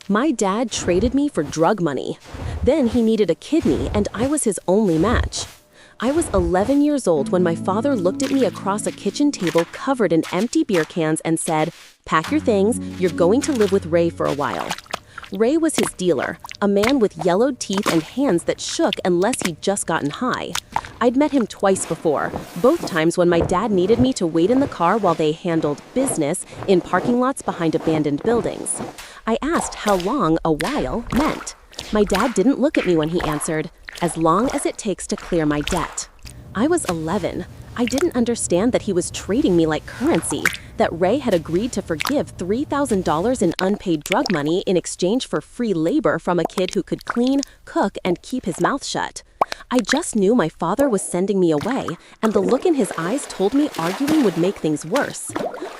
My dad traded me for drug money. Then he needed a kidney, and I was his only match. I was 11 years old when my father looked at me across a kitchen table covered in empty beer cans and said, "Pack your things, you're going to live with Ray for a while." Ray was his dealer, a man with yellowed teeth and hands that shook unless he'd just gotten high. I'd met him twice before, both times when my dad needed me to wait in the car while they handled business in parking lots behind abandoned buildings. I asked how long a while meant. My dad didn't look at me when he answered, "As long as it takes to clear my debt." I was 11. I didn't understand that he was treating me like currency, that Ray had agreed to forgive $3,000 in unpaid drug money in exchange for free labor from a kid who could clean, cook, and keep his mouth shut. I just knew my father was sending me away, and the look in his eyes told me arguing would make things worse.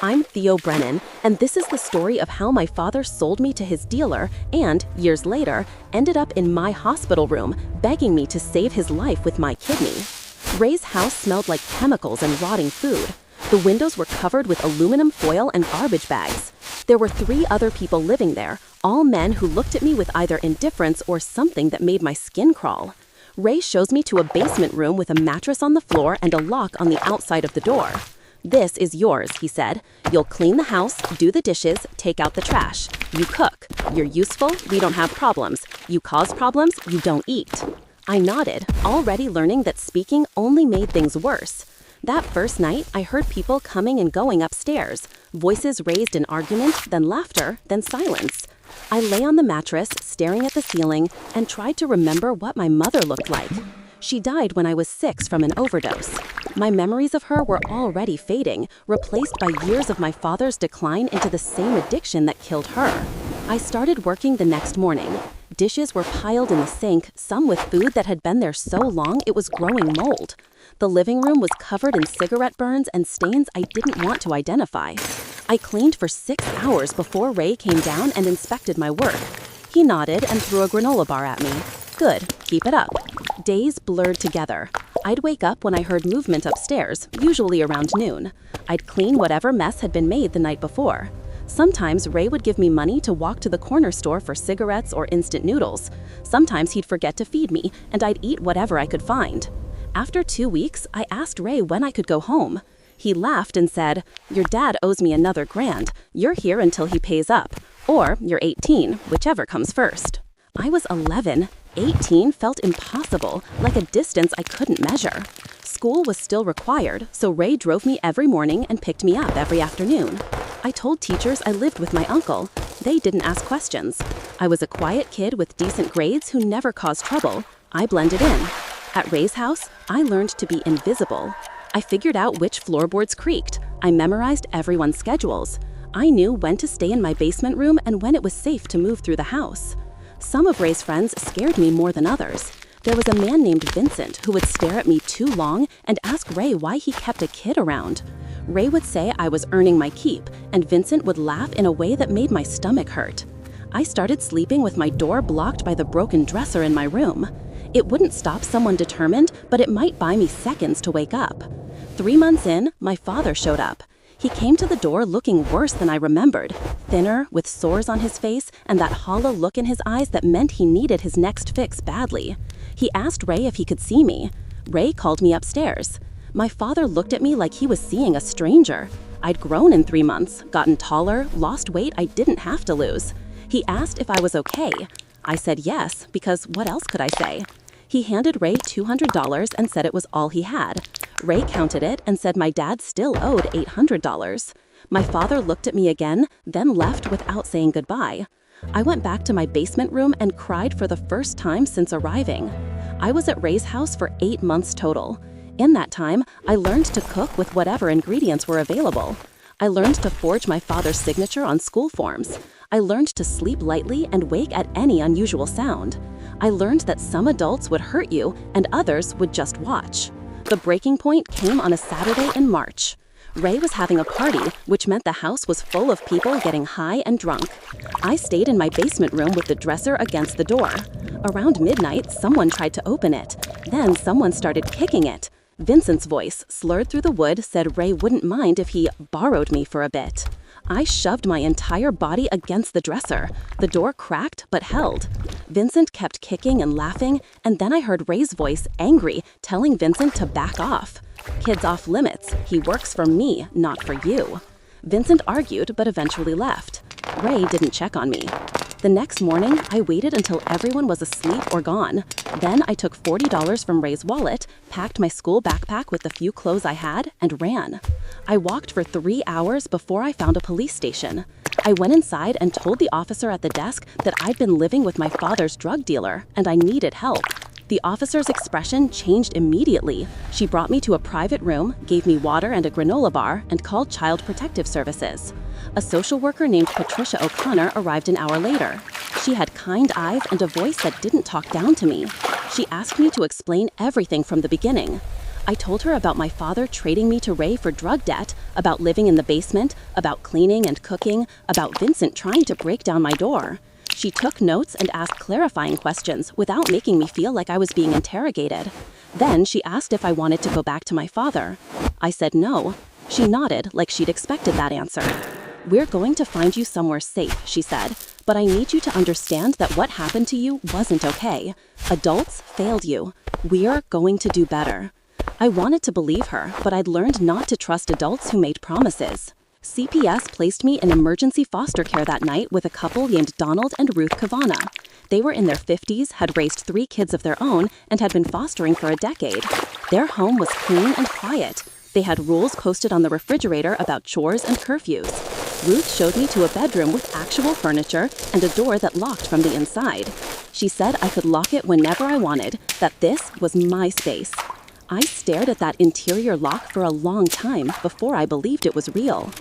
I'm Theo Brennan, and this is the story of how my father sold me to his dealer and, years later, ended up in my hospital room, begging me to save his life with my kidney. Ray's house smelled like chemicals and rotting food. The windows were covered with aluminum foil and garbage bags. There were 3 other people living there, all men who looked at me with either indifference or something that made my skin crawl. Ray shows me to a basement room with a mattress on the floor and a lock on the outside of the door. "This is yours," he said. "You'll clean the house, do the dishes, take out the trash. You cook. You're useful, we don't have problems. You cause problems, you don't eat." I nodded, already learning that speaking only made things worse. That first night, I heard people coming and going upstairs, voices raised in argument, then laughter, then silence. I lay on the mattress, staring at the ceiling, and tried to remember what my mother looked like. She died when I was 6 from an overdose. My memories of her were already fading, replaced by years of my father's decline into the same addiction that killed her. I started working the next morning. Dishes were piled in the sink, some with food that had been there so long it was growing mold. The living room was covered in cigarette burns and stains I didn't want to identify. I cleaned for 6 hours before Ray came down and inspected my work. He nodded and threw a granola bar at me. "Good, keep it up." Days blurred together. I'd wake up when I heard movement upstairs, usually around noon. I'd clean whatever mess had been made the night before. Sometimes Ray would give me money to walk to the corner store for cigarettes or instant noodles. Sometimes he'd forget to feed me, and I'd eat whatever I could find. After 2 weeks, I asked Ray when I could go home. He laughed and said, "Your dad owes me another grand. You're here until he pays up. Or you're 18, whichever comes first." I was 11. 18 felt impossible, like a distance I couldn't measure. School was still required, so Ray drove me every morning and picked me up every afternoon. I told teachers I lived with my uncle. They didn't ask questions. I was a quiet kid with decent grades who never caused trouble. I blended in. At Ray's house, I learned to be invisible. I figured out which floorboards creaked. I memorized everyone's schedules. I knew when to stay in my basement room and when it was safe to move through the house. Some of Ray's friends scared me more than others. There was a man named Vincent who would stare at me too long and ask Ray why he kept a kid around. Ray would say I was earning my keep, and Vincent would laugh in a way that made my stomach hurt. I started sleeping with my door blocked by the broken dresser in my room. It wouldn't stop someone determined, but it might buy me seconds to wake up. 3 months in, my father showed up. He came to the door looking worse than I remembered, thinner, with sores on his face, and that hollow look in his eyes that meant he needed his next fix badly. He asked Ray if he could see me. Ray called me upstairs. My father looked at me like he was seeing a stranger. I'd grown in 3 months, gotten taller, lost weight I didn't have to lose. He asked if I was okay. I said yes, because what else could I say? He handed Ray $200 and said it was all he had. Ray counted it and said my dad still owed $800. My father looked at me again, then left without saying goodbye. I went back to my basement room and cried for the first time since arriving. I was at Ray's house for 8 months total. In that time, I learned to cook with whatever ingredients were available. I learned to forge my father's signature on school forms. I learned to sleep lightly and wake at any unusual sound. I learned that some adults would hurt you and others would just watch. The breaking point came on a Saturday in March. Ray was having a party, which meant the house was full of people getting high and drunk. I stayed in my basement room with the dresser against the door. Around midnight, someone tried to open it. Then someone started kicking it. Vincent's voice, slurred through the wood, said Ray wouldn't mind if he borrowed me for a bit. I shoved my entire body against the dresser. The door cracked but held. Vincent kept kicking and laughing, and then I heard Ray's voice, angry, telling Vincent to back off. "Kid's off limits. He works for me, not for you." Vincent argued but eventually left. Ray didn't check on me. The next morning, I waited until everyone was asleep or gone. Then I took $40 from Ray's wallet, packed my school backpack with the few clothes I had, and ran. I walked for 3 hours before I found a police station. I went inside and told the officer at the desk that I'd been living with my father's drug dealer and I needed help. The officer's expression changed immediately. She brought me to a private room, gave me water and a granola bar, and called Child Protective Services. A social worker named Patricia O'Connor arrived an hour later. She had kind eyes and a voice that didn't talk down to me. She asked me to explain everything from the beginning. I told her about my father trading me to Ray for drug debt, about living in the basement, about cleaning and cooking, about Vincent trying to break down my door. She took notes and asked clarifying questions without making me feel like I was being interrogated. Then she asked if I wanted to go back to my father. I said no. She nodded like she'd expected that answer. "We're going to find you somewhere safe," she said, "but I need you to understand that what happened to you wasn't okay. Adults failed you. We're going to do better." I wanted to believe her, but I'd learned not to trust adults who made promises. CPS placed me in emergency foster care that night with a couple named Donald and Ruth Kavana. They were in their 50s, had raised 3 kids of their own, and had been fostering for a decade. Their home was clean and quiet. They had rules posted on the refrigerator about chores and curfews. Ruth showed me to a bedroom with actual furniture and a door that locked from the inside. She said I could lock it whenever I wanted, that this was my space. I stared at that interior lock for a long time before I believed it was real.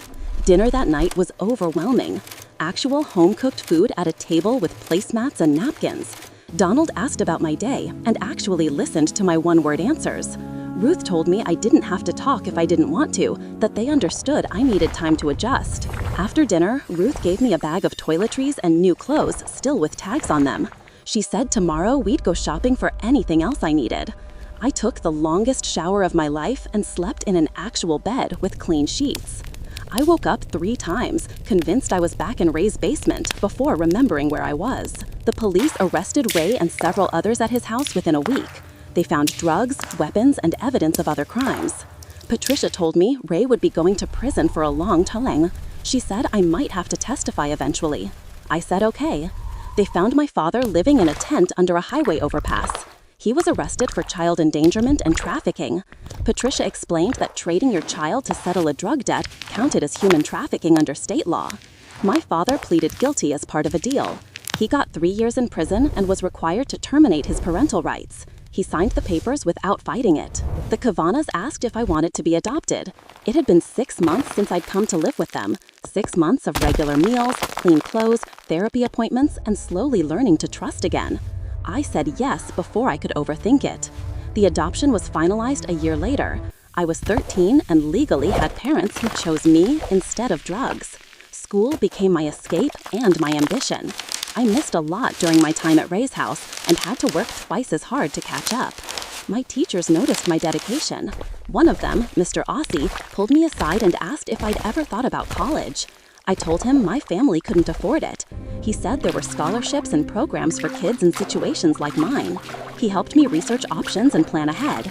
Dinner that night was overwhelming. Actual home-cooked food at a table with placemats and napkins. Donald asked about my day and actually listened to my one-word answers. Ruth told me I didn't have to talk if I didn't want to, that they understood I needed time to adjust. After dinner, Ruth gave me a bag of toiletries and new clothes, still with tags on them. She said tomorrow we'd go shopping for anything else I needed. I took the longest shower of my life and slept in an actual bed with clean sheets. I woke up 3 times, convinced I was back in Ray's basement, before remembering where I was. The police arrested Ray and several others at his house within a week. They found drugs, weapons, and evidence of other crimes. Patricia told me Ray would be going to prison for a long time. She said I might have to testify eventually. I said okay. They found my father living in a tent under a highway overpass. He was arrested for child endangerment and trafficking. Patricia explained that trading your child to settle a drug debt counted as human trafficking under state law. My father pleaded guilty as part of a deal. He got 3 years in prison and was required to terminate his parental rights. He signed the papers without fighting it. The Kavanas asked if I wanted to be adopted. It had been 6 months since I'd come to live with them. 6 months of regular meals, clean clothes, therapy appointments, and slowly learning to trust again. I said yes before I could overthink it. The adoption was finalized a year later. I was 13 and legally had parents who chose me instead of drugs. School became my escape and my ambition. I missed a lot during my time at Ray's house and had to work twice as hard to catch up. My teachers noticed my dedication. One of them, Mr. Aussie, pulled me aside and asked if I'd ever thought about college. I told him my family couldn't afford it. He said there were scholarships and programs for kids in situations like mine. He helped me research options and plan ahead.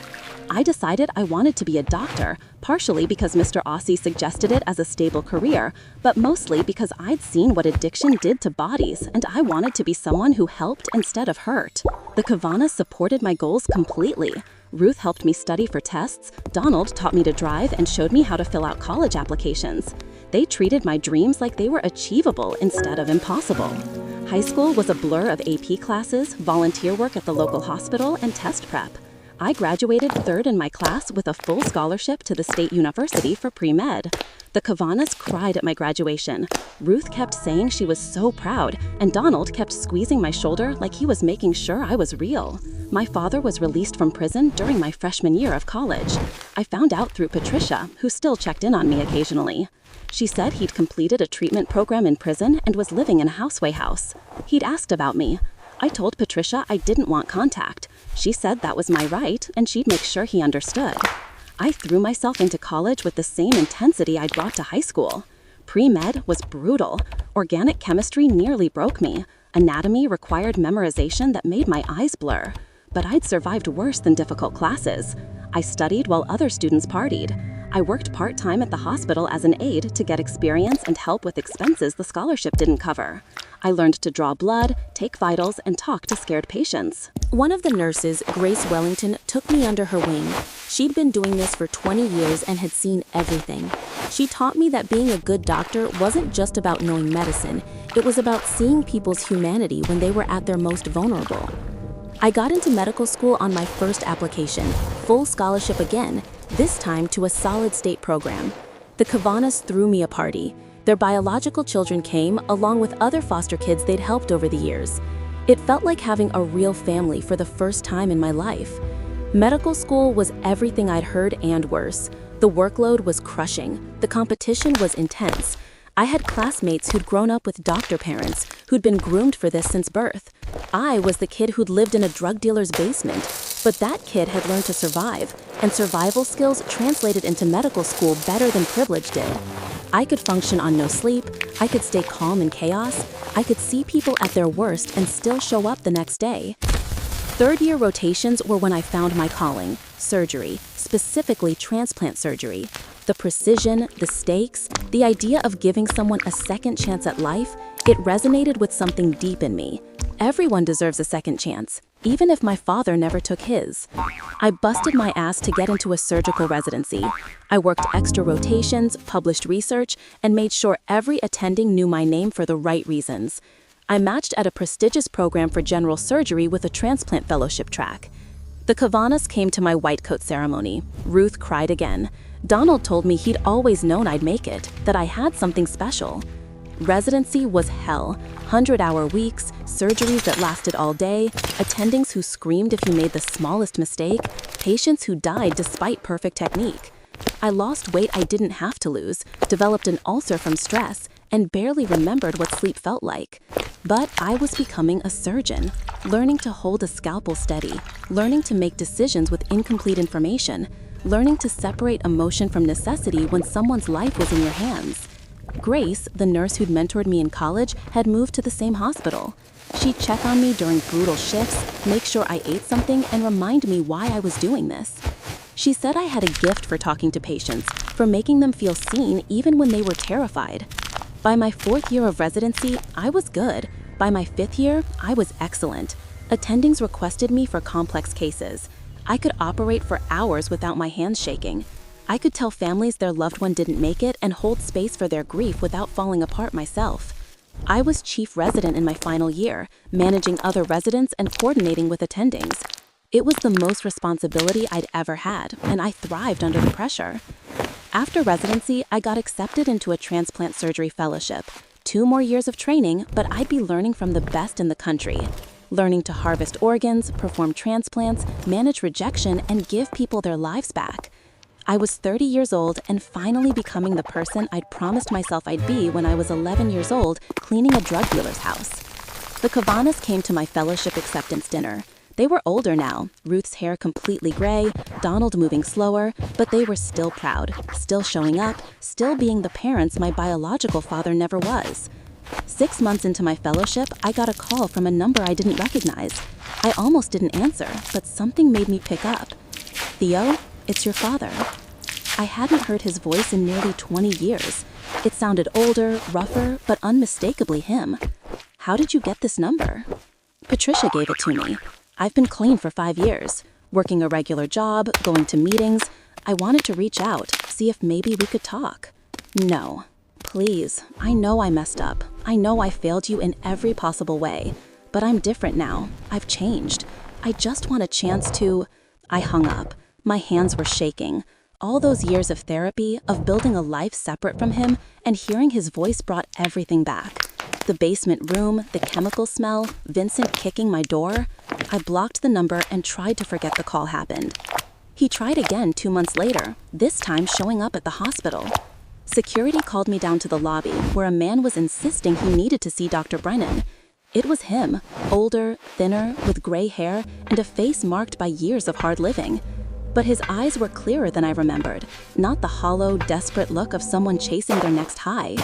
I decided I wanted to be a doctor, partially because Mr. Aussie suggested it as a stable career, but mostly because I'd seen what addiction did to bodies, and I wanted to be someone who helped instead of hurt. The Kavanas supported my goals completely. Ruth helped me study for tests, Donald taught me to drive and showed me how to fill out college applications. They treated my dreams like they were achievable instead of impossible. High school was a blur of AP classes, volunteer work at the local hospital, and test prep. I graduated 3rd in my class with a full scholarship to the state university for pre-med. The Kavanas cried at my graduation. Ruth kept saying she was so proud, and Donald kept squeezing my shoulder like he was making sure I was real. My father was released from prison during my freshman year of college. I found out through Patricia, who still checked in on me occasionally. She said he'd completed a treatment program in prison and was living in a houseway house. He'd asked about me. I told Patricia I didn't want contact. She said that was my right, and she'd make sure he understood. I threw myself into college with the same intensity I'd brought to high school. Pre-med was brutal. Organic chemistry nearly broke me. Anatomy required memorization that made my eyes blur. But I'd survived worse than difficult classes. I studied while other students partied. I worked part-time at the hospital as an aide to get experience and help with expenses the scholarship didn't cover. I learned to draw blood, take vitals, and talk to scared patients. One of the nurses, Grace Wellington, took me under her wing. She'd been doing this for 20 years and had seen everything. She taught me that being a good doctor wasn't just about knowing medicine. It was about seeing people's humanity when they were at their most vulnerable. I got into medical school on my first application, full scholarship again, this time to a solid state program. The Kavanas threw me a party. Their biological children came, along with other foster kids they'd helped over the years. It felt like having a real family for the first time in my life. Medical school was everything I'd heard and worse. The workload was crushing. The competition was intense. I had classmates who'd grown up with doctor parents, who'd been groomed for this since birth. I was the kid who'd lived in a drug dealer's basement, but that kid had learned to survive, and survival skills translated into medical school better than privilege did. I could function on no sleep, I could stay calm in chaos, I could see people at their worst and still show up the next day. Third-year rotations were when I found my calling, surgery, specifically transplant surgery. The precision, the stakes, the idea of giving someone a second chance at life, it resonated with something deep in me. Everyone deserves a second chance, even if my father never took his. I busted my ass to get into a surgical residency. I worked extra rotations, published research, and made sure every attending knew my name for the right reasons. I matched at a prestigious program for general surgery with a transplant fellowship track. The Kavanas came to my white coat ceremony. Ruth cried again. Donald told me he'd always known I'd make it, that I had something special. Residency was hell. 100-hour weeks, surgeries that lasted all day, attendings who screamed if you made the smallest mistake, patients who died despite perfect technique. I lost weight I didn't have to lose, developed an ulcer from stress, and barely remembered what sleep felt like. But I was becoming a surgeon, learning to hold a scalpel steady, learning to make decisions with incomplete information, learning to separate emotion from necessity when someone's life was in your hands. Grace, the nurse who'd mentored me in college, had moved to the same hospital. She'd check on me during brutal shifts, make sure I ate something, and remind me why I was doing this. She said I had a gift for talking to patients, for making them feel seen even when they were terrified. By my 4th year of residency, I was good. By my 5th year, I was excellent. Attendings requested me for complex cases. I could operate for hours without my hands shaking. I could tell families their loved one didn't make it and hold space for their grief without falling apart myself. I was chief resident in my final year, managing other residents and coordinating with attendings. It was the most responsibility I'd ever had, and I thrived under the pressure. After residency, I got accepted into a transplant surgery fellowship. 2 more years of training, but I'd be learning from the best in the country. Learning to harvest organs, perform transplants, manage rejection, and give people their lives back. I was 30 years old and finally becoming the person I'd promised myself I'd be when I was 11 years old, cleaning a drug dealer's house. The Kavanas came to my fellowship acceptance dinner. They were older now, Ruth's hair completely gray, Donald moving slower, but they were still proud, still showing up, still being the parents my biological father never was. 6 months into my fellowship, I got a call from a number I didn't recognize. I almost didn't answer, but something made me pick up. "Theo, it's your father." I hadn't heard his voice in nearly 20 years. It sounded older, rougher, but unmistakably him. "How did you get this number?" "Patricia gave it to me. I've been clean for 5 years, working a regular job, going to meetings. I wanted to reach out, see if maybe we could talk." "No. Please, I know I messed up. I know I failed you in every possible way. But I'm different now. I've changed. I just want a chance to—" I hung up. My hands were shaking. All those years of therapy, of building a life separate from him, and hearing his voice brought everything back. The basement room, the chemical smell, Vincent kicking my door. I blocked the number and tried to forget the call happened. He tried again 2 months later, this time showing up at the hospital. Security called me down to the lobby, where a man was insisting he needed to see Dr. Brennan. It was him, older, thinner, with gray hair, and a face marked by years of hard living. But his eyes were clearer than I remembered, not the hollow, desperate look of someone chasing their next high.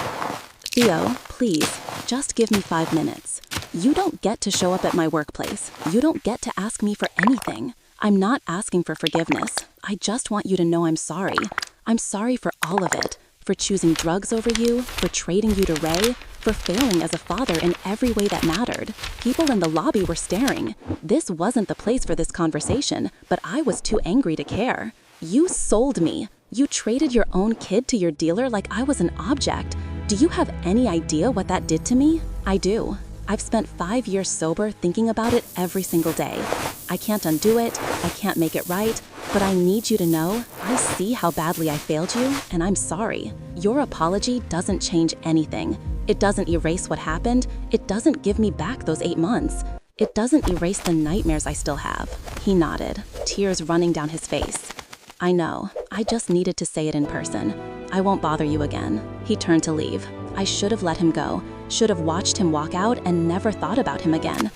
Theo, please, just give me 5 minutes. You don't get to show up at my workplace. You don't get to ask me for anything. I'm not asking for forgiveness. I just want you to know I'm sorry. I'm sorry for all of it. For choosing drugs over you, for trading you to Ray, for failing as a father in every way that mattered. People in the lobby were staring. This wasn't the place for this conversation, but I was too angry to care. You sold me. You traded your own kid to your dealer like I was an object. Do you have any idea what that did to me? I do. I've spent 5 years sober thinking about it every single day. I can't undo it, I can't make it right, but I need you to know I see how badly I failed you, and I'm sorry. Your apology doesn't change anything. It doesn't erase what happened. It doesn't give me back those 8 months. It doesn't erase the nightmares I still have. He nodded, tears running down his face. I know. I just needed to say it in person. I won't bother you again. He turned to leave. I should have let him go, should have watched him walk out and never thought about him again.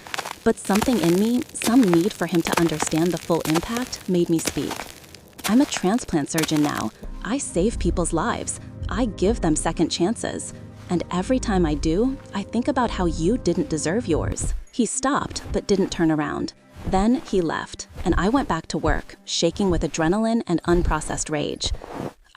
But something in me, some need for him to understand the full impact, made me speak. I'm a transplant surgeon now. I save people's lives. I give them second chances. And every time I do, I think about how you didn't deserve yours. He stopped, but didn't turn around. Then he left, and I went back to work, shaking with adrenaline and unprocessed rage.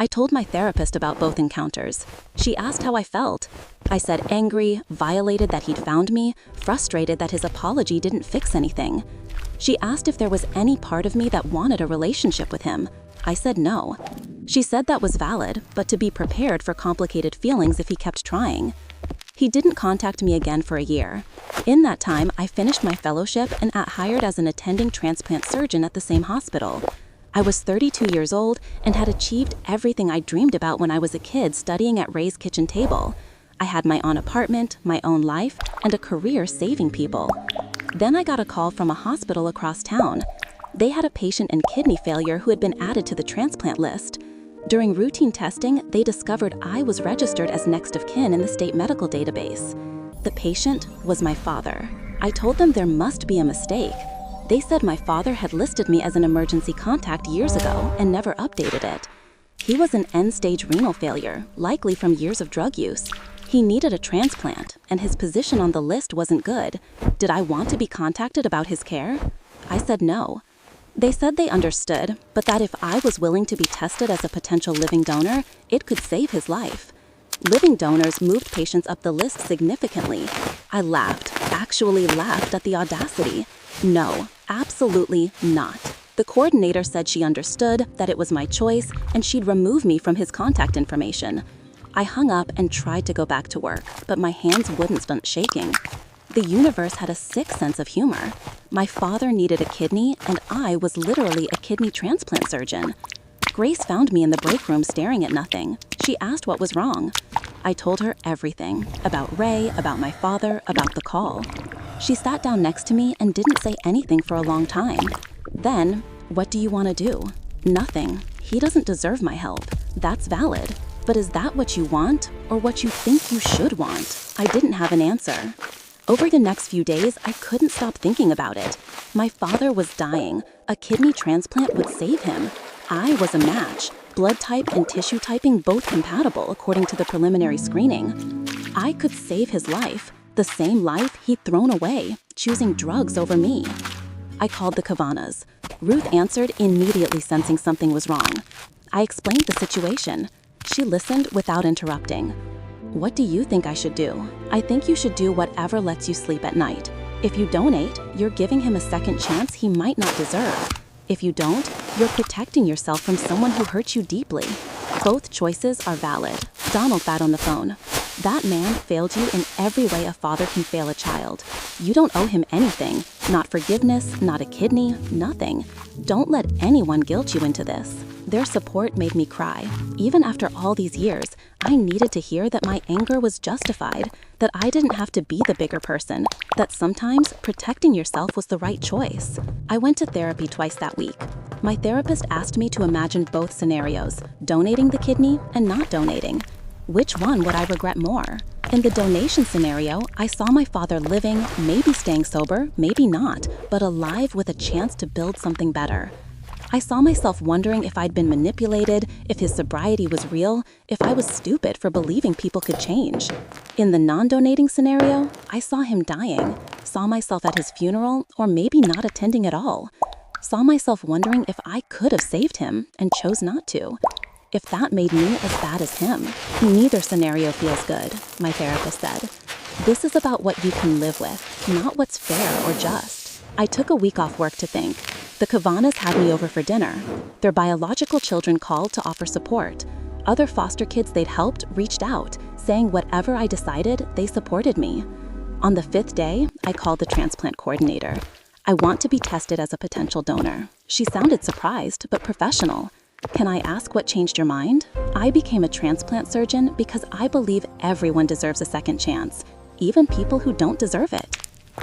I told my therapist about both encounters. She asked how I felt. I said angry, violated that he'd found me, frustrated that his apology didn't fix anything. She asked if there was any part of me that wanted a relationship with him. I said no. She said that was valid, but to be prepared for complicated feelings if he kept trying. He didn't contact me again for a year. In that time, I finished my fellowship and got hired as an attending transplant surgeon at the same hospital. I was 32 years old and had achieved everything I dreamed about when I was a kid studying at Ray's kitchen table. I had my own apartment, my own life, and a career saving people. Then I got a call from a hospital across town. They had a patient in kidney failure who had been added to the transplant list. During routine testing, they discovered I was registered as next of kin in the state medical database. The patient was my father. I told them there must be a mistake. They said my father had listed me as an emergency contact years ago and never updated it. He was an end-stage renal failure, likely from years of drug use. He needed a transplant, and his position on the list wasn't good. Did I want to be contacted about his care? I said no. They said they understood, but that if I was willing to be tested as a potential living donor, it could save his life. Living donors moved patients up the list significantly. I laughed, actually laughed at the audacity. No, absolutely not. The coordinator said she understood, that it was my choice, and she'd remove me from his contact information. I hung up and tried to go back to work, but my hands wouldn't stop shaking. The universe had a sick sense of humor. My father needed a kidney, and I was literally a kidney transplant surgeon. Grace found me in the break room staring at nothing. She asked what was wrong. I told her everything, about Ray, about my father, about the call. She sat down next to me and didn't say anything for a long time. Then, what do you want to do? Nothing. He doesn't deserve my help. That's valid. But is that what you want, or what you think you should want? I didn't have an answer. Over the next few days, I couldn't stop thinking about it. My father was dying. A kidney transplant would save him. I was a match. Blood type and tissue typing both compatible according to the preliminary screening. I could save his life, the same life he'd thrown away, choosing drugs over me. I called the Kavanas. Ruth answered, immediately sensing something was wrong. I explained the situation. She listened without interrupting. What do you think I should do? I think you should do whatever lets you sleep at night. If you donate, you're giving him a second chance he might not deserve. If you don't, you're protecting yourself from someone who hurt you deeply. Both choices are valid. Donald sat on the phone. That man failed you in every way a father can fail a child. You don't owe him anything. Not forgiveness, not a kidney, nothing. Don't let anyone guilt you into this. Their support made me cry. Even after all these years, I needed to hear that my anger was justified, that I didn't have to be the bigger person, that sometimes protecting yourself was the right choice. I went to therapy twice that week. My therapist asked me to imagine both scenarios, donating the kidney and not donating. Which one would I regret more? In the donation scenario, I saw my father living, maybe staying sober, maybe not, but alive with a chance to build something better. I saw myself wondering if I'd been manipulated, if his sobriety was real, if I was stupid for believing people could change. In the non-donating scenario, I saw him dying, saw myself at his funeral, or maybe not attending at all. Saw myself wondering if I could have saved him and chose not to. If that made me as bad as him. Neither scenario feels good, my therapist said. This is about what you can live with, not what's fair or just. I took a week off work to think. The Kavanas had me over for dinner. Their biological children called to offer support. Other foster kids they'd helped reached out, saying whatever I decided, they supported me. On the 5th day, I called the transplant coordinator. I want to be tested as a potential donor. She sounded surprised, but professional. Can I ask what changed your mind? I became a transplant surgeon because I believe everyone deserves a second chance, even people who don't deserve it.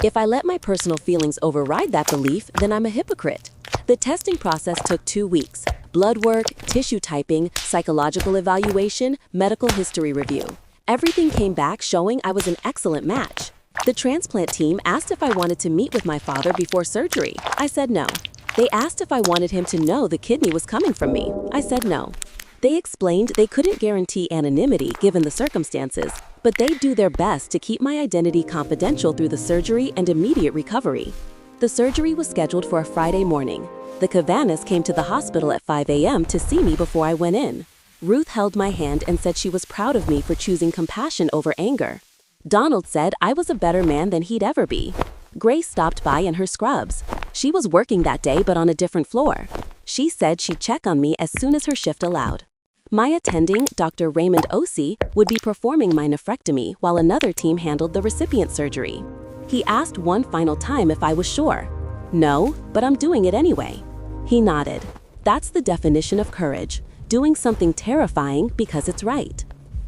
If I let my personal feelings override that belief, then I'm a hypocrite. The testing process took 2 weeks. Blood work, tissue typing, psychological evaluation, medical history review. Everything came back showing I was an excellent match. The transplant team asked if I wanted to meet with my father before surgery. I said no. They asked if I wanted him to know the kidney was coming from me. I said no. They explained they couldn't guarantee anonymity given the circumstances, but they'd do their best to keep my identity confidential through the surgery and immediate recovery. The surgery was scheduled for a Friday morning. The Kavanas came to the hospital at 5 a.m. to see me before I went in. Ruth held my hand and said she was proud of me for choosing compassion over anger. Donald said I was a better man than he'd ever be. Grace stopped by in her scrubs. She was working that day but on a different floor. She said she'd check on me as soon as her shift allowed. My attending, Dr. Raymond Osi, would be performing my nephrectomy while another team handled the recipient surgery. He asked one final time if I was sure. No, but I'm doing it anyway. He nodded. That's the definition of courage, doing something terrifying because it's right.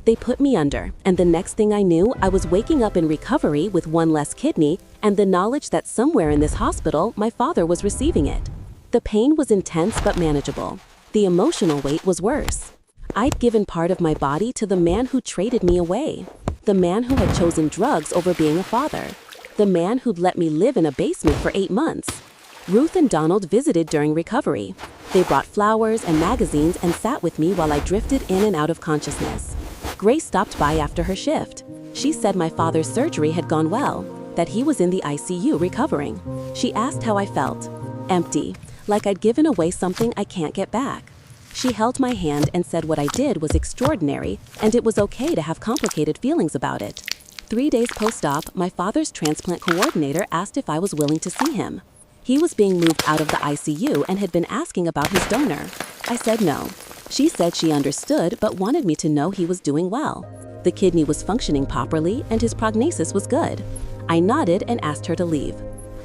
They put me under, and the next thing I knew, I was waking up in recovery with one less kidney and the knowledge that somewhere in this hospital, my father was receiving it. The pain was intense but manageable. The emotional weight was worse. I'd given part of my body to the man who traded me away, the man who had chosen drugs over being a father, the man who'd let me live in a basement for 8 months. Ruth and Donald visited during recovery. They brought flowers and magazines and sat with me while I drifted in and out of consciousness. Grace stopped by after her shift. She said my father's surgery had gone well, that he was in the ICU recovering. She asked how I felt. Empty, like I'd given away something I can't get back. She held my hand and said what I did was extraordinary and it was okay to have complicated feelings about it. 3 days post-op, my father's transplant coordinator asked if I was willing to see him. He was being moved out of the ICU and had been asking about his donor. I said no. She said she understood but wanted me to know he was doing well. The kidney was functioning properly and his prognosis was good. I nodded and asked her to leave.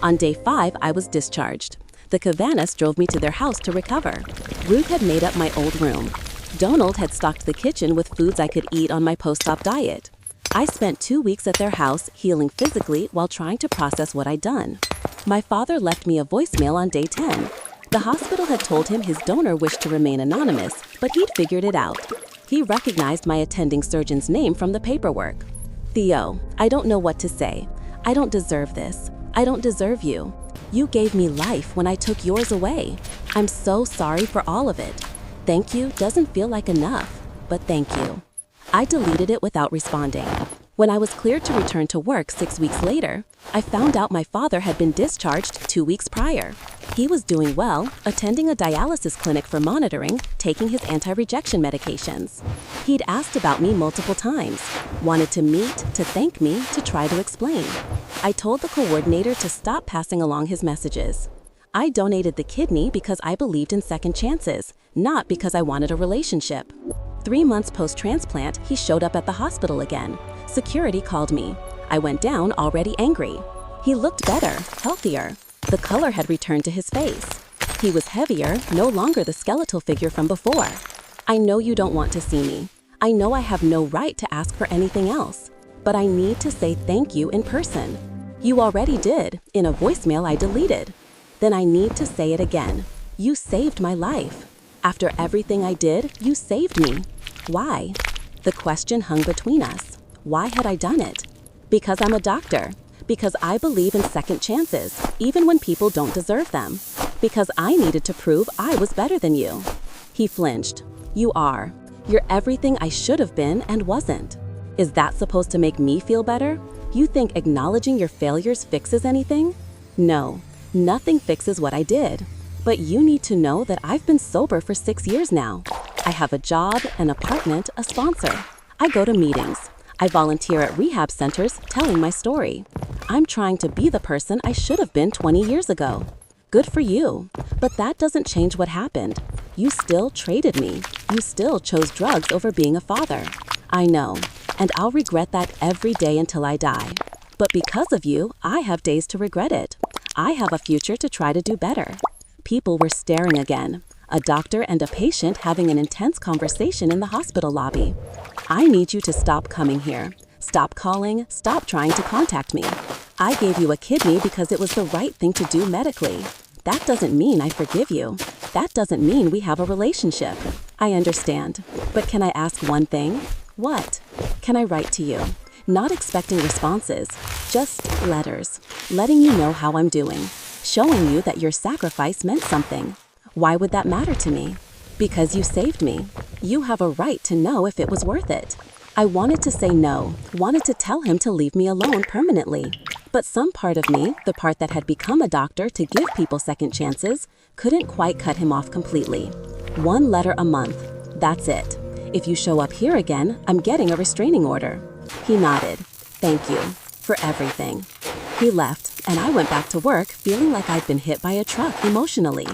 On day 5, I was discharged. The Kavanas drove me to their house to recover. Ruth had made up my old room. Donald had stocked the kitchen with foods I could eat on my post-op diet. I spent 2 weeks at their house, healing physically while trying to process what I'd done. My father left me a voicemail on day 10. The hospital had told him his donor wished to remain anonymous, but he'd figured it out. He recognized my attending surgeon's name from the paperwork. Theo, I don't know what to say. I don't deserve this. I don't deserve you. You gave me life when I took yours away. I'm so sorry for all of it. Thank you doesn't feel like enough, but thank you. I deleted it without responding. When I was cleared to return to work 6 weeks later, I found out my father had been discharged 2 weeks prior. He was doing well, attending a dialysis clinic for monitoring, taking his anti-rejection medications. He'd asked about me multiple times, wanted to meet, to thank me, to try to explain. I told the coordinator to stop passing along his messages. I donated the kidney because I believed in second chances, not because I wanted a relationship. 3 months post-transplant, he showed up at the hospital again. Security called me. I went down already angry. He looked better, healthier. The color had returned to his face. He was heavier, no longer the skeletal figure from before. I know you don't want to see me. I know I have no right to ask for anything else. But I need to say thank you in person. You already did, in a voicemail I deleted. Then I need to say it again. You saved my life. After everything I did, you saved me. Why? The question hung between us. Why had I done it? Because I'm a doctor. Because I believe in second chances, even when people don't deserve them. Because I needed to prove I was better than you. He flinched. You are. You're everything I should have been and wasn't. Is that supposed to make me feel better? You think acknowledging your failures fixes anything? No, nothing fixes what I did. But you need to know that I've been sober for 6 years now. I have a job, an apartment, a sponsor. I go to meetings. I volunteer at rehab centers telling my story. I'm trying to be the person I should have been 20 years ago. Good for you. But that doesn't change what happened. You still traded me. You still chose drugs over being a father. I know, and I'll regret that every day until I die. But because of you, I have days to regret it. I have a future to try to do better. People were staring again. A doctor and a patient having an intense conversation in the hospital lobby. I need you to stop coming here. Stop calling, stop trying to contact me. I gave you a kidney because it was the right thing to do medically. That doesn't mean I forgive you. That doesn't mean we have a relationship. I understand. But can I ask one thing? What? Can I write to you? Not expecting responses, just letters, letting you know how I'm doing, showing you that your sacrifice meant something. Why would that matter to me? Because you saved me. You have a right to know if it was worth it. I wanted to say no, wanted to tell him to leave me alone permanently. But some part of me, the part that had become a doctor to give people second chances, couldn't quite cut him off completely. 1 letter a month. That's it. If you show up here again, I'm getting a restraining order. He nodded. Thank you. For everything. He left, and I went back to work feeling like I'd been hit by a truck emotionally.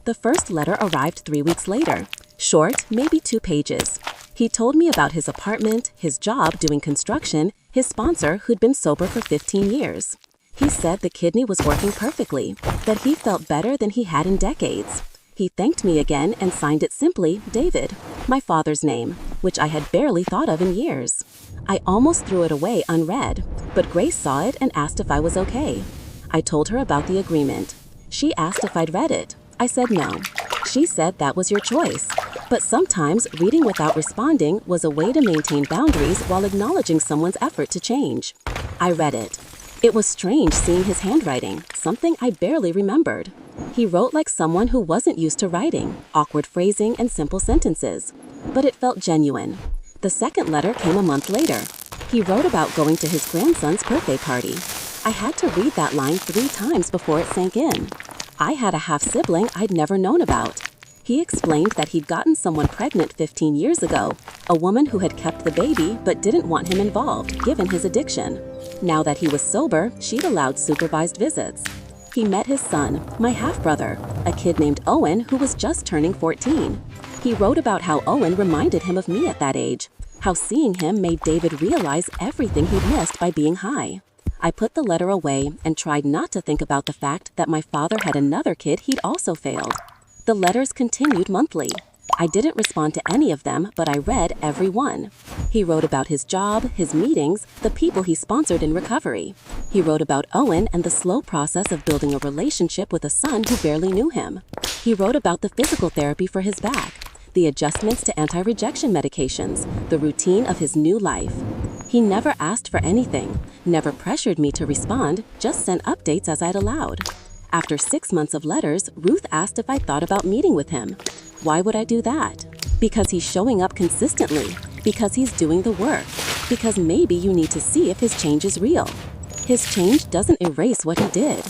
The first letter arrived 3 weeks later. Short, maybe 2 pages. He told me about his apartment, his job doing construction, his sponsor who'd been sober for 15 years. He said the kidney was working perfectly, that he felt better than he had in decades. He thanked me again and signed it simply, David, my father's name, which I had barely thought of in years. I almost threw it away unread, but Grace saw it and asked if I was okay. I told her about the agreement. She asked if I'd read it. I said no. She said that was your choice. But sometimes reading without responding was a way to maintain boundaries while acknowledging someone's effort to change. I read it. It was strange seeing his handwriting, something I barely remembered. He wrote like someone who wasn't used to writing, awkward phrasing and simple sentences. But it felt genuine. The second letter came a month later. He wrote about going to his grandson's birthday party. I had to read that line 3 times before it sank in. I had a half-sibling I'd never known about. He explained that he'd gotten someone pregnant 15 years ago, a woman who had kept the baby but didn't want him involved, given his addiction. Now that he was sober, she'd allowed supervised visits. He met his son, my half-brother, a kid named Owen who was just turning 14. He wrote about how Owen reminded him of me at that age, how seeing him made David realize everything he'd missed by being high. I put the letter away and tried not to think about the fact that my father had another kid he'd also failed. The letters continued monthly. I didn't respond to any of them, but I read every one. He wrote about his job, his meetings, the people he sponsored in recovery. He wrote about Owen and the slow process of building a relationship with a son who barely knew him. He wrote about the physical therapy for his back, the adjustments to anti-rejection medications, the routine of his new life. He never asked for anything, never pressured me to respond, just sent updates as I'd allowed. After 6 months of letters, Ruth asked if I thought about meeting with him. Why would I do that? Because he's showing up consistently, because he's doing the work, because maybe you need to see if his change is real. His change doesn't erase what he did.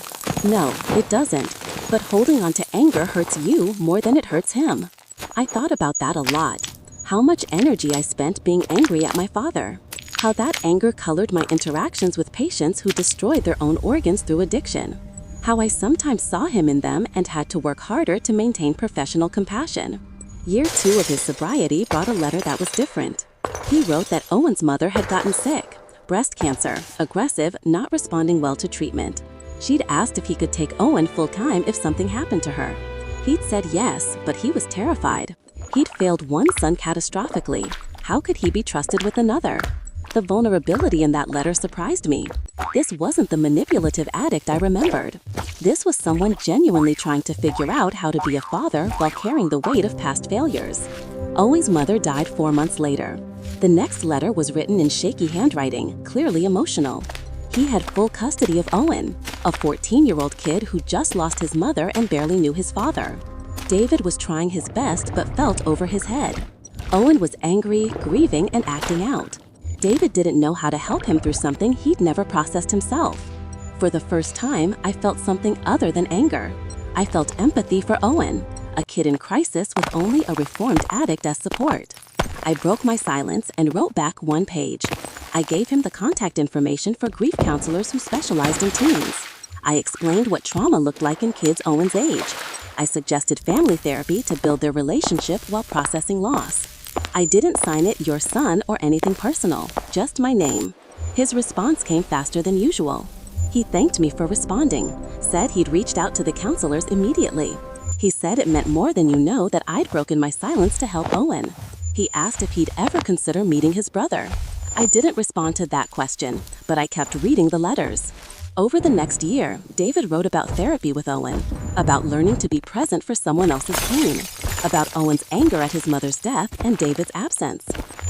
No, it doesn't. But holding on to anger hurts you more than it hurts him. I thought about that a lot. How much energy I spent being angry at my father. How that anger colored my interactions with patients who destroyed their own organs through addiction. How I sometimes saw him in them and had to work harder to maintain professional compassion. Year 2 of his sobriety brought a letter that was different. He wrote that Owen's mother had gotten sick, breast cancer, aggressive, not responding well to treatment. She'd asked if he could take Owen full-time if something happened to her. He'd said yes, but he was terrified. He'd failed one son catastrophically. How could he be trusted with another? The vulnerability in that letter surprised me. This wasn't the manipulative addict I remembered. This was someone genuinely trying to figure out how to be a father while carrying the weight of past failures. Owen's mother died 4 months later. The next letter was written in shaky handwriting, clearly emotional. He had full custody of Owen, a 14-year-old kid who just lost his mother and barely knew his father. David was trying his best but felt over his head. Owen was angry, grieving, and acting out. David didn't know how to help him through something he'd never processed himself. For the first time, I felt something other than anger. I felt empathy for Owen, a kid in crisis with only a reformed addict as support. I broke my silence and wrote back one page. I gave him the contact information for grief counselors who specialized in teens. I explained what trauma looked like in kids Owen's age. I suggested family therapy to build their relationship while processing loss. I didn't sign it "your son" or anything personal, just my name. His response came faster than usual. He thanked me for responding, said he'd reached out to the counselors immediately. He said it meant more than you know that I'd broken my silence to help Owen. He asked if he'd ever consider meeting his brother. I didn't respond to that question, but I kept reading the letters. Over the next year, David wrote about therapy with Owen, about learning to be present for someone else's pain, about Owen's anger at his mother's death and David's absence,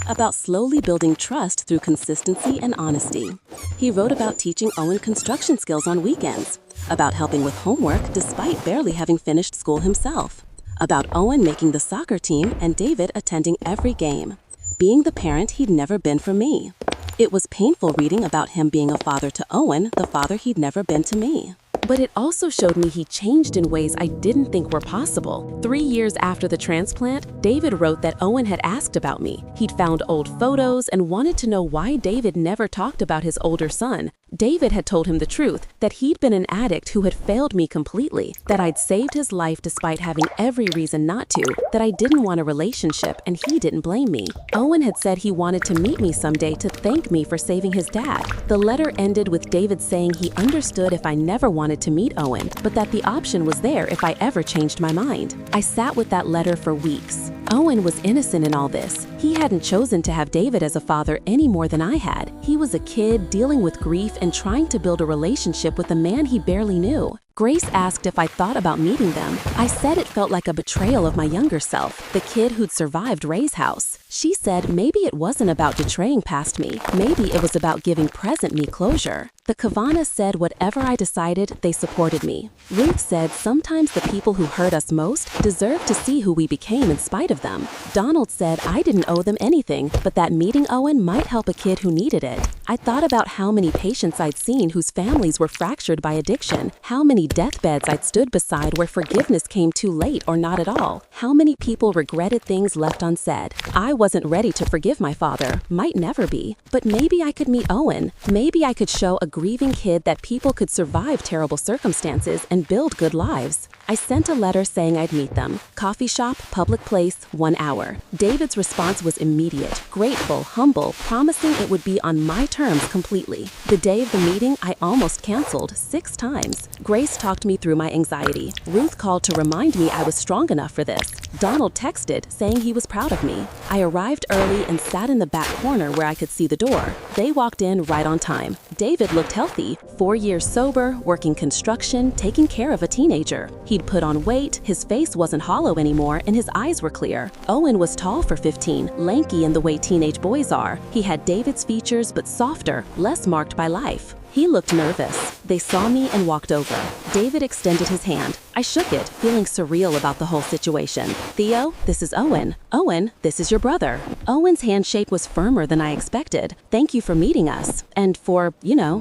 about slowly building trust through consistency and honesty. He wrote about teaching Owen construction skills on weekends, about helping with homework despite barely having finished school himself, about Owen making the soccer team and David attending every game, being the parent he'd never been for me. It was painful reading about him being a father to Owen, the father he'd never been to me. But it also showed me he changed in ways I didn't think were possible. 3 years after the transplant, David wrote that Owen had asked about me. He'd found old photos and wanted to know why David never talked about his older son. David had told him the truth, that he'd been an addict who had failed me completely, that I'd saved his life despite having every reason not to, that I didn't want a relationship and he didn't blame me. Owen had said he wanted to meet me someday to thank me for saving his dad. The letter ended with David saying he understood if I never wanted to meet Owen, but that the option was there if I ever changed my mind. I sat with that letter for weeks. Owen was innocent in all this. He hadn't chosen to have David as a father any more than I had. He was a kid dealing with grief and trying to build a relationship with a man he barely knew. Grace asked if I thought about meeting them. I said it felt like a betrayal of my younger self, the kid who'd survived Ray's house. She said maybe it wasn't about betraying past me. Maybe it was about giving present me closure. The Kavana said whatever I decided, they supported me. Ruth said sometimes the people who hurt us most deserve to see who we became in spite of them. Donald said I didn't owe them anything, but that meeting Owen might help a kid who needed it. I thought about how many patients I'd seen whose families were fractured by addiction, how many deathbeds I'd stood beside where forgiveness came too late or not at all, how many people regretted things left unsaid. I wasn't ready to forgive my father, might never be, but maybe I could meet Owen. Maybe I could show a grieving kid that people could survive terrible circumstances and build good lives. I sent a letter saying I'd meet them. Coffee shop, public place, 1 hour. David's response was immediate, grateful, humble, promising it would be on my terms completely. The day of the meeting, I almost canceled 6 times. Grace talked me through my anxiety. Ruth called to remind me I was strong enough for this. Donald texted saying he was proud of me. I arrived early and sat in the back corner where I could see the door. They walked in right on time. David looked healthy, 4 years sober, working construction, taking care of a teenager. He'd put on weight, his face wasn't hollow anymore, and his eyes were clear. Owen was tall for 15, lanky in the way teenage boys are. He had David's features but softer, less marked by life. He looked nervous. They saw me and walked over. David extended his hand. I shook it, feeling surreal about the whole situation. Theo, this is Owen. Owen, this is your brother. Owen's handshake was firmer than I expected. Thank you for meeting us. And for,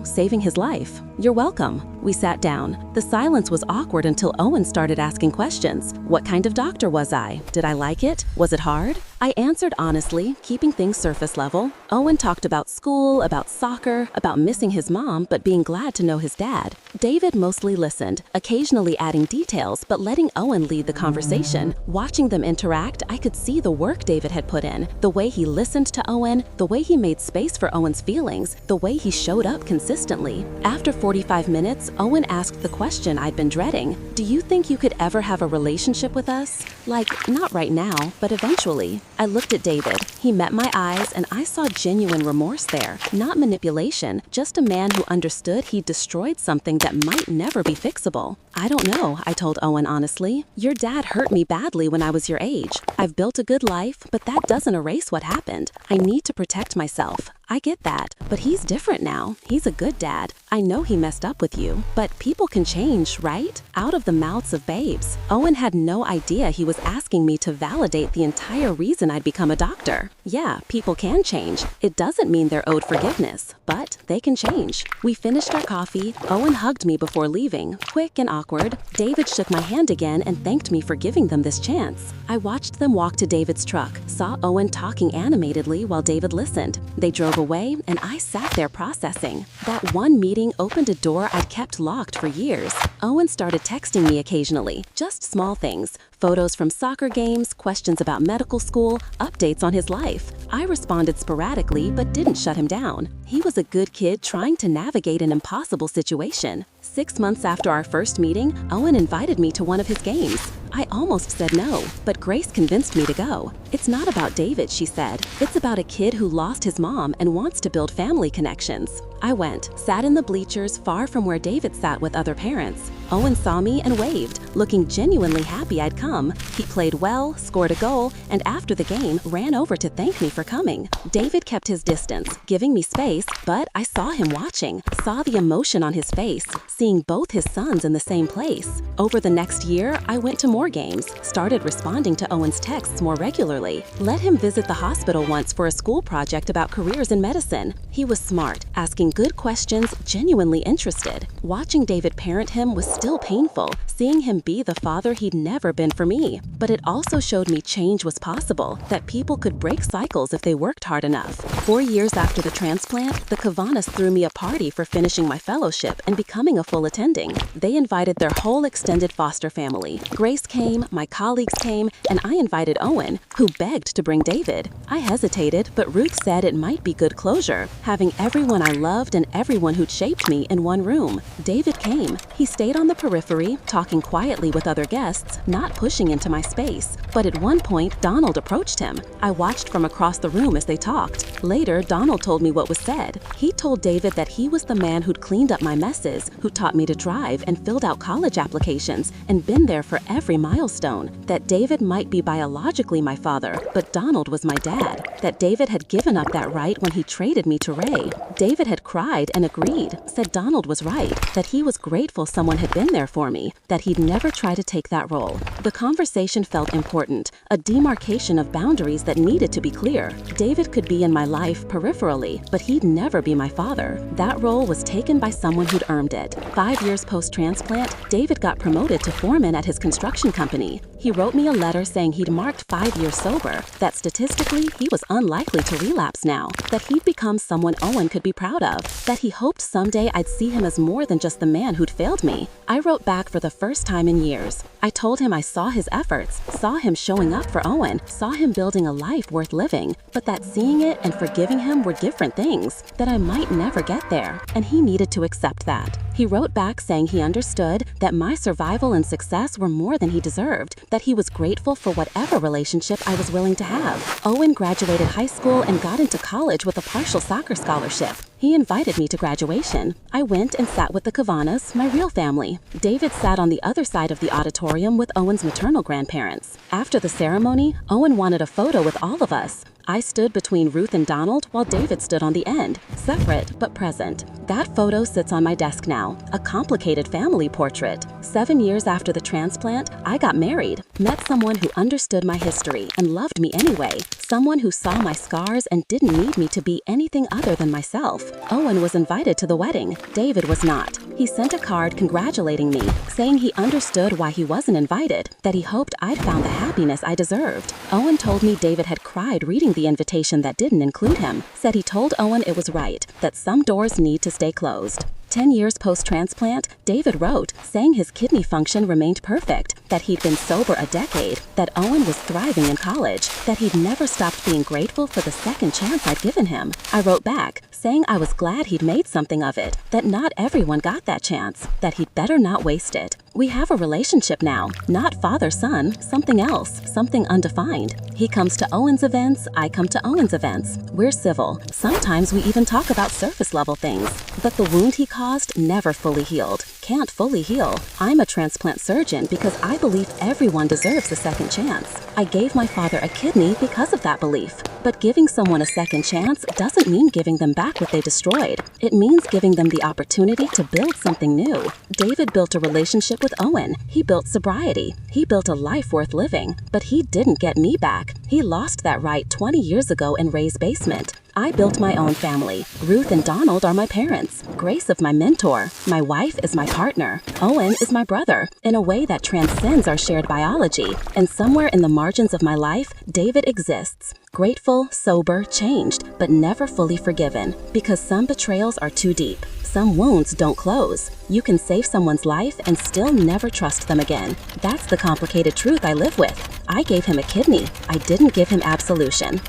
saving his life. You're welcome. We sat down. The silence was awkward until Owen started asking questions. What kind of doctor was I? Did I like it? Was it hard? I answered honestly, keeping things surface level. Owen talked about school, about soccer, about missing his mom, but being glad to know his dad. David mostly listened, occasionally adding details, but letting Owen lead the conversation. Watching them interact, I could see the work David had put in, the way he listened to Owen, the way he made space for Owen's feelings, the way he showed up consistently. After 45 minutes, Owen asked the question I'd been dreading. Do you think you could ever have a relationship with us? Like, not right now, but eventually. I looked at David. He met my eyes, and I saw genuine remorse there. Not manipulation, just a man who understood he'd destroyed something that might never be fixable. I don't know, I told Owen honestly. Your dad hurt me badly when I was your age. I've built a good life, but that doesn't erase what happened. I need to protect myself. I get that, but he's different now. He's a good dad. I know he messed up with you, but people can change, right? Out of the mouths of babes. Owen had no idea he was asking me to validate the entire reason I'd become a doctor. Yeah, people can change. It doesn't mean they're owed forgiveness, but they can change. We finished our coffee. Owen hugged me before leaving, quick and awkward. David shook my hand again and thanked me for giving them this chance. I watched them walk to David's truck, saw Owen talking animatedly while David listened. They drove away, and I sat there processing. That one meeting opened a door I'd kept locked for years. Owen started texting me occasionally, just small things. Photos from soccer games, questions about medical school, updates on his life. I responded sporadically but didn't shut him down. He was a good kid trying to navigate an impossible situation. 6 months after our first meeting, Owen invited me to one of his games. I almost said no, but Grace convinced me to go. It's not about David, she said. It's about a kid who lost his mom and wants to build family connections. I went, sat in the bleachers far from where David sat with other parents. Owen saw me and waved, looking genuinely happy I'd come. He played well, scored a goal, and after the game, ran over to thank me for coming. David kept his distance, giving me space, but I saw him watching, saw the emotion on his face, seeing both his sons in the same place. Over the next year, I went to more games, started responding to Owen's texts more regularly, let him visit the hospital once for a school project about careers in medicine. He was smart, asking good questions, genuinely interested. Watching David parent him was still painful, seeing him be the father he'd never been for me. But it also showed me change was possible, that people could break cycles if they worked hard enough. 4 years after the transplant, the Kavanas threw me a party for finishing my fellowship and becoming a full attending. They invited their whole extended foster family. Grace came, my colleagues came, and I invited Owen, who begged to bring David. I hesitated, but Ruth said it might be good closure, having everyone I loved and everyone who'd shaped me in one room. David came. He stayed on the periphery, talking quietly with other guests, not pushing into my space. But at one point, Donald approached him. I watched from across the room as they talked. Later, Donald told me what was said. He told David that he was the man who'd cleaned up my messes, who taught me to drive and filled out college applications, and been there for every milestone. That David might be biologically my father, but Donald was my dad. That David had given up that right when he traded me to Ray. David had cried and agreed, said Donald was right, that he was grateful someone had been there for me, that he'd never try to take that role. The conversation felt important, a demarcation of boundaries that needed to be clear. David could be in my life peripherally, but he'd never be my father. That role was taken by someone who'd earned it. 5 years post-transplant, David got promoted to foreman at his construction company. He wrote me a letter saying he'd marked 5 years sober, that statistically he was unlikely to relapse now, that he'd become someone Owen could be proud of, that he hoped someday I'd see him as more than just the man who'd failed me. I wrote back for the first time in years. I told him I saw his efforts, saw him showing up for Owen, saw him building a life worth living, but that seeing it and forgiving him were different things, that I might never get there, and he needed to accept that. He wrote back saying he understood that my survival and success were more than he deserved, that he was grateful for whatever relationship I was willing to have. Owen graduated high school and got into college with a partial soccer scholarship. He invited me to graduation. I went and sat with the Kavanas, my real family. David sat on the other side of the auditorium with Owen's maternal grandparents. After the ceremony, Owen wanted a photo with all of us. I stood between Ruth and Donald while David stood on the end, separate but present. That photo sits on my desk now, a complicated family portrait. 7 years after the transplant, I got married, met someone who understood my history and loved me anyway, someone who saw my scars and didn't need me to be anything other than myself. Owen was invited to the wedding. David was not. He sent a card congratulating me, saying he understood why he wasn't invited, that he hoped I'd found the happiness I deserved. Owen told me David had cried reading the invitation that didn't include him, said he told Owen it was right, that some doors need to stay closed. 10 years post-transplant, David wrote, saying his kidney function remained perfect, that he'd been sober a decade, that Owen was thriving in college, that he'd never stopped being grateful for the second chance I'd given him. I wrote back, saying I was glad he'd made something of it, that not everyone got that chance, that he'd better not waste it. We have a relationship now, not father-son, something else, something undefined. He comes to Owen's events, I come to Owen's events. We're civil. Sometimes we even talk about surface-level things, but the wound he caused never fully healed. can't fully heal. I'm a transplant surgeon because I believe everyone deserves a second chance. I gave my father a kidney because of that belief. But giving someone a second chance doesn't mean giving them back what they destroyed. It means giving them the opportunity to build something new. David built a relationship with Owen. He built sobriety. He built a life worth living. But he didn't get me back. He lost that right 20 years ago in Ray's basement. I built my own family. Ruth and Donald are my parents. Grace is my mentor. My wife is my partner. Owen is my brother, in a way that transcends our shared biology. And somewhere in the margins of my life, David exists. Grateful, sober, changed, but never fully forgiven. Because some betrayals are too deep. Some wounds don't close. You can save someone's life and still never trust them again. That's the complicated truth I live with. I gave him a kidney. I didn't give him absolution.